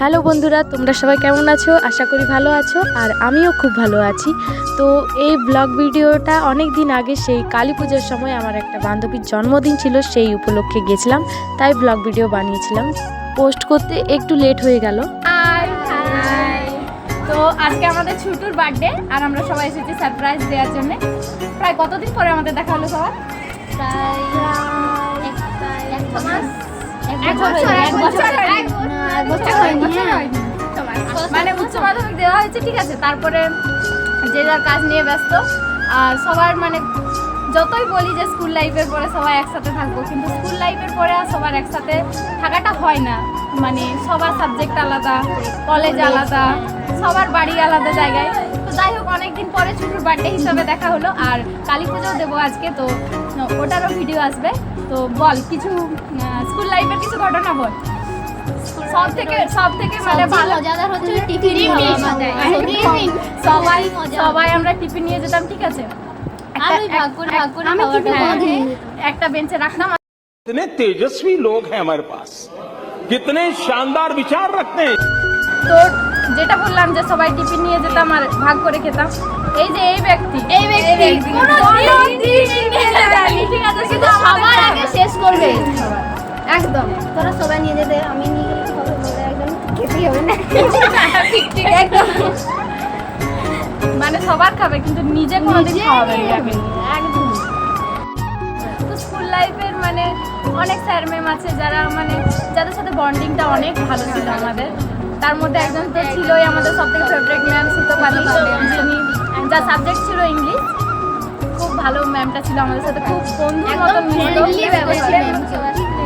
Hello বন্ধুরা, তোমরা সবাই কেমন আছো? আশা করি ভালো আছো, আর আমিও খুব ভালো আছি। তো এই ব্লগ ভিডিওটা অনেক দিন আগে, সেই কালী পুজোর সময় আমার একটা বান্ধবীর জন্মদিন ছিল, সেই উপলক্ষে গেছিলাম, তাই ব্লগ ভিডিও বানিয়েছিলাম। পোস্ট করতে একটু লেট হয়ে গেল। তো আজকে আমাদের ছুটুর বার্থডে, আর আমরা সবাই এসেছি সারপ্রাইজ দেওয়ার জন্য। প্রায় কতদিন পরে আমাদের দেখা হলো সবার? মানে উচ্চ মাধ্যমিক দেওয়া হয়েছে, ঠিক আছে। তারপরে যে যার কাজ নিয়ে ব্যস্ত, আর সবার মানে যতই বলি যে স্কুল লাইফের পরে সবাই একসাথে থাকবো, কিন্তু স্কুল লাইফের পরে আর সবার একসাথে থাকাটা হয় না। মানে সবার সাবজেক্ট আলাদা, কলেজ আলাদা, সবার বাড়ি আলাদা জায়গায়। তো যাই হোক, অনেকদিন পরে ছুটুর বার্থডে হিসাবে দেখা হলো, আর কালী পুজোও দেবো আজকে, তো ওটারও ভিডিও আসবে। তো বল কিছু স্কুল লাইফের কিছু ঘটনা বল। সব থেকে মানে ভালো মজাদার হচ্ছে টিফিন। সবাই আমরা টিফিন নিয়ে যেতাম, ঠিক আছে। একটা বেঞ্চে রাখতাম। कितने तेजस्वी लोग हैं हमारे पास, कितने शानदार विचार रखते हैं। তো যেটা বললাম যে সবাই টিফিন নিয়ে যেতাম আর ভাগ করে খেতাম। এই যে এই ব্যক্তি ঠিক আছে, শুধু সবার আগে শেষ করবে একদম। তোরা সবাই নিয়ে যেতে, আমি নিয়ে গেলে কি হবে? বলে একদম খেতেই হবে না। ঠিক একদম, মানে সবার খাবে কিন্তু নিজে কোনোদিন খাওয়াবে না একদম। তো স্কুল লাইফের মানে অনেক স্যার ম্যাম আছে যারা মানে যাদের সাথে বন্ডিংটা অনেক ভালো ছিল আমাদের। তার মধ্যে একজন তো ছিলই আমাদের সবথেকে ফেভারিট ম্যাম সুতোপালি, যিনি যার সাবজেক্ট ছিল ইংলিশ। খুব ভালো ম্যামটা ছিল আমাদের সাথে, খুব বন্ধুর মতো মিশতো।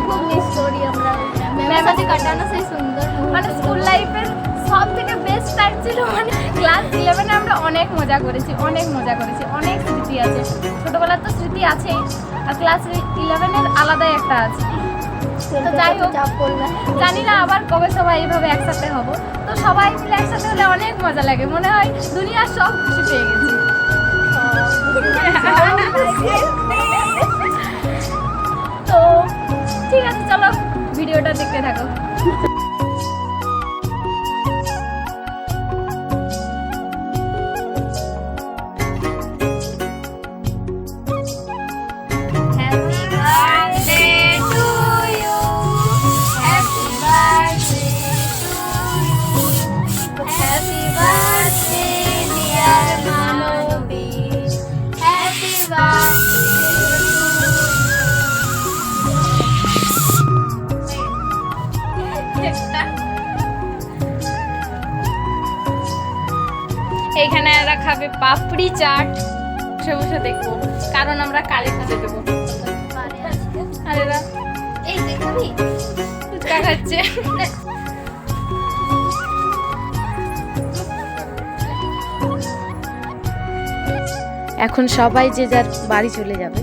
খুব মিস করি আমরা ম্যামের সাথে কাটানো, সেই সুন্দর মানে স্কুল লাইফের সব থেকে বেস্ট টাইম ছিল। মানে ক্লাস 11-এ আমরা অনেক মজা করেছি, অনেক স্মৃতি আছে। ছোটবেলার তো স্মৃতি আছেই, আর ক্লাস 11-এর আলাদাই একটা আছে। তো যাই হোক, জানি না আবার কবে সবাই এইভাবে একসাথে হব। তো সবাই মিলে একসাথে হলে অনেক মজা লাগে, মনে হয় দুনিয়ার সব খুশি পেয়ে গেছি। তো ঠিক আছে, চলো ভিডিওটা দেখতে থাকো। এইখানে এরা খাবে পাপড়ি চাট, বসে বসে দেখবো, কারণ আমরা কালী পুজো দেবো। আর এরা এই দেখাবি ফুচকা খাচ্ছে। এখন সবাই যে যার বাড়ি চলে যাবে।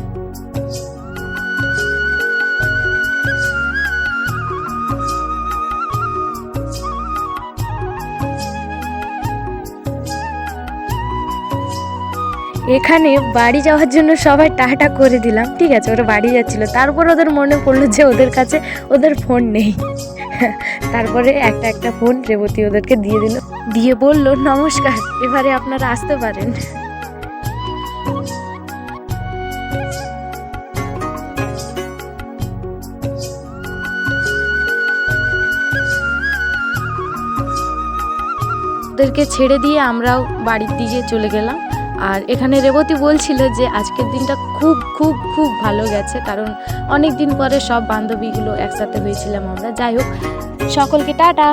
এখানে বাড়ি যাওয়ার জন্য সবাই টাটা করে দিলাম, ঠিক আছে। ওরা বাড়ি যাচ্ছিল, তারপর ওদের মনে পড়লো যে ওদের কাছে ওদের ফোন নেই। তারপরে একটা ফোন রেবতী ওদেরকে দিয়ে দিল, দিয়ে বলল নমস্কার, এবারে আপনারা আসতে পারেন। ওদেরকে ছেড়ে দিয়ে আমরাও বাড়ির দিকে চলে গেলাম। আর এখানে রেবতী বলছিল যে আজকের দিনটা খুব খুব খুব ভালো গেছে, কারণ অনেক দিন পরে সব বান্ধবীগুলো একসাথে হয়েছিলাম আমরা। যাই হোক, সকলকে টাটা।